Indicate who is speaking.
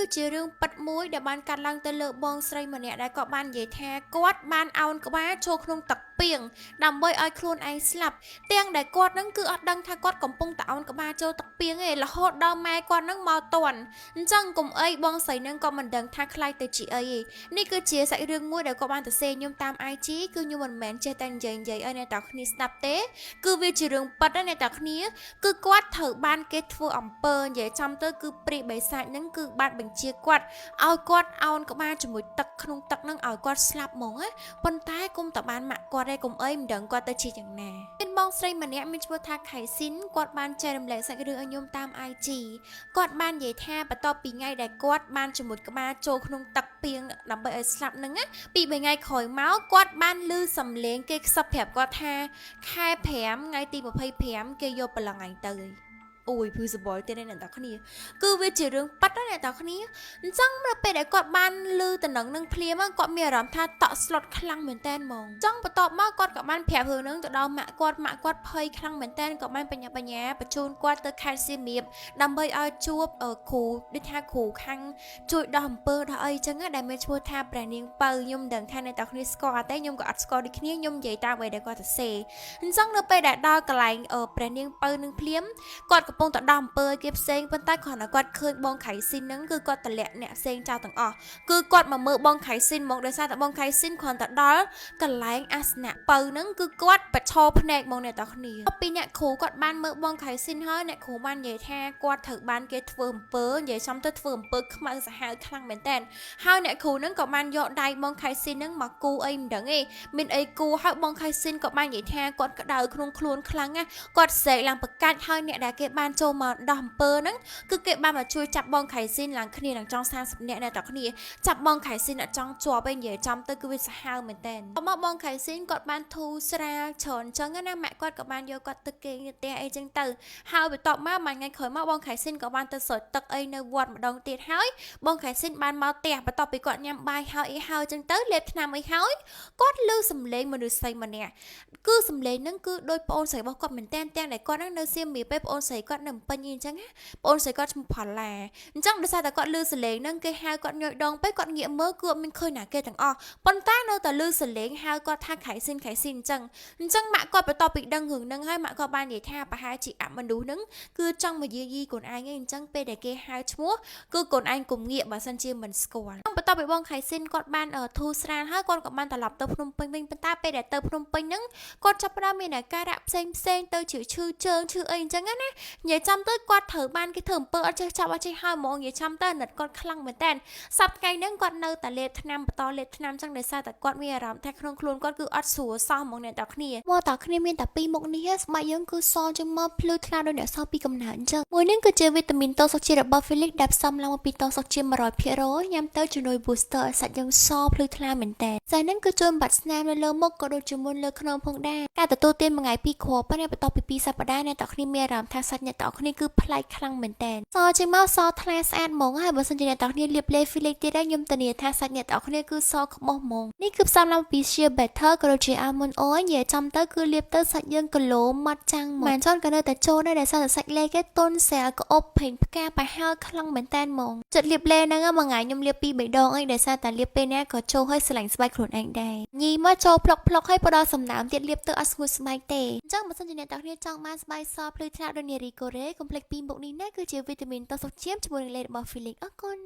Speaker 1: គឺជារឿងប៉ិតមួយដែលបានកាត់ឡើងទៅលើបងស្រីម្នាក់ដែលគាត់បាននិយាយថាគាត់បានអោនក្បាលចូលក្នុងទឹកពីងដើម្បីឲ្យខ្លួនឯងស្លាប់ទាំងដែលគាត់នឹងគឺអត់ដឹងថាគាត់កំពុងតែអោនក្បាលចូលទឹកពីងឯងរហូតដល់ម៉ែគាត់នឹងមកតន់អញ្ចឹងកុំអីបងស្រីនឹងក៏មិនដឹងថាខ្លាចទៅជាអីឯងនេះគឺជាសាច់រឿងមួយដែលគាត់បានទៅសេខ្ញុំតាម IG គឺខ្ញុំមិនមែនចេះតែនិយាយឲ្យអ្នកទាំងគ្នាស្ដាប់ទេគឺវាជារឿងប៉ិតណាអ្នកទាំងគ្នាគឺគាត់ត្រូវបានគេធ្វើអំពើនិយាយចំទៅគឺព្រាយបិសាចនឹងគឺបានបញ្ជាគាត់ឲ្យគាត់អោនក្បាលជាមួយទឹកក្នុងទឹកនឹងឲ្យគាត់ស្លាប់ហ្មងណាប៉ុន្តែគុំតបានម៉ាក់គាត់ឯងគុំអីមិនដឹងគាត់ទៅជាយ៉ាងណាមានបងស្រីម្នាក់មានឈ្មោះថាខៃស៊ីនគាត់បានចែករំលែកសាច់រឿងឲ្យខ្ញុំតាម IG គាត់បាននិយាយថាបន្ទាប់ពីថ្ងៃដែលគាត់បានជាមួយក្បាលចូលក្នុងទឹកពីងដើម្បីឲ្យស្លាប់នឹងណាពី3ថ្ងៃក្រោយមកគាត់បានឮសំឡេងគេខ្សឹបប្រាប់គាត់ថាខែ5ថ្ងៃទី25គេយកប្រឡងឯងទៅអូយភឺសបល់ទៀតអ្នកទាំងគ្នាគឺវាជារឿងប៉ិតណាអ្នកទាំងគ្នាអញ្ចឹងនៅពេលដែលគាត់បានឮតំណឹងនឹងភ្លាមគាត់មានអារម្មណ៍ថាតក់ស្លុតខ្លាំងមែនតើហ្មងអញ្ចឹងបន្ទាប់មកគាត់ក៏បានប្រាប់រឿងហ្នឹងទៅដល់ម៉ាក់គាត់ភ័យខ្លាំងមែនតើក៏បានបញ្ញាបញ្ជូនគាត់ទៅខេត្តសៀមរាបដើម្បីឲ្យជួបគ្រូដូចថាគ្រូខាងជួយដោះអំពើដោះអីអញ្ចឹងដែលមានឈ្មោះថាព្រះនាងពៅខ្ញុំមិនដឹងថាអ្នកទាំងគ្នាស្គាល់អត់ទេខ្ញុំក៏អត់ស្គាល់ដូចគ្នាខ្ញុំនិយាយតាមអ្វីដែលគាត់ទៅសេអញ្ចឹងនៅពេលដែលដល់កន្លែងព្រះនាងពៅនឹងភ្លាមគាត់កំពុងតែដោះអំពើឲ្យគេផ្សេងប៉ុន្តែគ្រាន់តែគាត់ឃើញបងខៃស៊ីនហ្នឹងគឺគាត់តម្លាក់អ្នកផ្សេងចោលទាំងអស់គឺគាត់មកមើលបងខៃស៊ីនមកដោយសារតែបងខៃស៊ីនគ្រាន់តែដល់កន្លែងអាសនៈពៅហ្នឹងគឺគាត់បឆោភ្នែកមកអ្នកទាំងគ្នាពីអ្នកគ្រូគាត់បានមើលបងខៃស៊ីនហើយអ្នកគ្រូបាននិយាយថាគាត់ត្រូវបានគេធ្វើអំពើនិយាយចំទៅធ្វើអំពើខ្មៅសាហាវខ្លាំងមែនតើហើយអ្នកគ្រូហ្នឹងក៏បានយកដៃបងខៃស៊ីនហ្នឹងមកគូអីមិនដឹងទេមានអីគូហើយបងខៃស៊ីនក៏បាននិយាយថាគាត់ក្តៅក្នុងខ្លួនខ្លាំងណាគាត់សេកឡើងប្រកាច់ហើយអ្នកដែលគេបានចូលមកដោះអំពើហ្នឹងគឺគេបានមកជួយចាប់បងខៃស៊ីនឡើងគ្នានឹងចង់30នាក់អ្នកទាំងគ្នាចាប់បងខៃស៊ីនអត់ចង់ជាប់ឯងនិយាយចំទៅគឺវាសាហាវមែនតើមកបងខៃស៊ីនគាត់បានធូរស្រាលច្រើនអញ្ចឹងណាម៉ាក់គាត់ក៏បានយកគាត់ទៅគេងនៅផ្ទះអីចឹងទៅហើយបន្ទាប់មកមួយថ្ងៃក្រោយមកបងខៃស៊ីនក៏បានទៅស្រោចទឹកអីនៅវត្តម្ដងទៀតហើយបងខៃស៊ីនបានមកផ្ទះបន្ទាប់ពីគាត់ញ៉ាំបាយហើយអីហើយចឹងទៅលេបថ្នាំអីហើយគាត់ឮសំឡេងមនុស្សស្រីម្នាក់គឺសំឡេងហ្នឹងគឺដោយប្អូនស្រីរបស់គាត់មែនតើទាំងដែលគាត់ហ្នឹងនៅសៀមរាបពេលប្អូនស្រីគាត់នៅពេញអីចឹងណាប្អូនស្រីគាត់ឈ្មោះផល្លាអញ្ចឹងដោយសារតែគាត់ឮសលេងហ្នឹងគេហៅគាត់ញយដងពេកគាត់ងាកមើលគឺអត់មានឃើញណាគេទាំងអស់ប៉ុន្តែនៅតែឮសលេងហៅគាត់ថាខៃស៊ីនអញ្ចឹងម៉ាក់គាត់បន្ទាប់ពីដឹងរឿងហ្នឹងហើយម៉ាក់គាត់បាននិយាយថាប្រហែលជាអមនុស្សហ្នឹងគឺចង់មកយាយីកូនឯងអញ្ចឹងពេលដែលគេហៅឈ្មោះគឺកូនឯងកុំងាកបើសិនជាមិនស្គាល់បន្ទាប់ពីបងខៃស៊ីនគាត់បានធូរស្រាលហើយគាត់ក៏បានត្រឡប់ទៅភ្នំពេញវិញប៉ុន្តែពេលដែលទៅភ្នំពេញហ្នឹងគាត់ចាប់ផ្ដើមមានអាការៈផ្សេងទៅជាឈឺជើងឈឺអីអញ្ចឹងណានិយាយចាំទៅគាត់ត្រូវបានគេធ្វើអំពើអត់ចេះចាប់អត់ចេះហើយហ្មងនិយាយចាំទៅអាណិតគាត់ខ្លាំងមែនតើសប្តាហ៍ហ្នឹងគាត់នៅតែលេបថ្នាំបន្តលេបថ្នាំចឹងដោយសារតែគាត់មានអារម្មណ៍ថាក្នុងខ្លួនគាត់គឺអត់ស្រួលសោះហ្មងអ្នកទាំងគ្នាមកតើគ្នាមានតែពីរមុខនេះស្បែកយើងគឺសចឹងមកភ្លឺថ្លាដូចអ្នកសពីកំណើតអញ្ចឹងមួយនេះគឺជាវីតាមីនតូសុកជាតិរបស់ Felix ដែលផ្សំឡើងមកពីតូសុកជាតិ 100% ញ៉ាំទៅជំនួយ booster ឲ្យសាច់យើងសភ្លឺថ្លាមែនតើស្អីហ្នឹងគឺជួយបំបត្តិស្នាមនៅលើមុខក៏ដូចជាមុនលើខ្នងផងដែរការទទួលទានមួយថ្ងៃពីរគ្រាប់ប៉ុន្តែបន្ទាប់ពី2សប្តាហ៍អ្នកទាំងគ្នាមានអារម្មណ៍ថាសាច់អ្នកទាំងគ្នាគឺប្លែកខ្លាំងមែនតើសជាងមកសថ្លាស្អាតហ្មងហើយបើសិនជាអ្នកទាំងគ្នាលាបលេ Felix ទៀតហើយខ្ញុំធានាថាសាច់អ្នកទាំងគ្នាគឺសក្បោះហ្មងនេះគឺផ្សំឡើងពី Shea Butter ក៏ដូចជា Almond Oil និយាយចំទៅគឺលាបទៅសាច់យើងគីឡូម៉ាត់ចាំងហ្មងមិនចន់ក៏នៅតែចូលដែរដែលសារតែសាច់លេគេទុនស្រាលក្អប់ភេងផ្កាប្រហើខ្លាំងមែនតើហ្មងចិត្តលាបលេហ្នឹងមួយថ្ងៃខ្ញុំលាប2 3ដងអីដែលសារតែលាបពេលណាក៏ចូលឲ្យស្រឡាញ់ស្បែកខ្លួនឯងដែរញីមកចូលផ្លុកឲ្យបដសំណាមទៀតលាបទៅអត់ស្ងួតស្បែកទេអញ្ចឹងបើសិនជាអ្នកទាំងគ្នាចង់បានស្បែកសភ្លឺថ្លាដូចនារីកូរ៉េកុំភ្លេចពីមុខនេះណាគឺជាវីតាមីនតូសុកជាតិជាមួយនឹងលេរបស់ Felix អរគុណ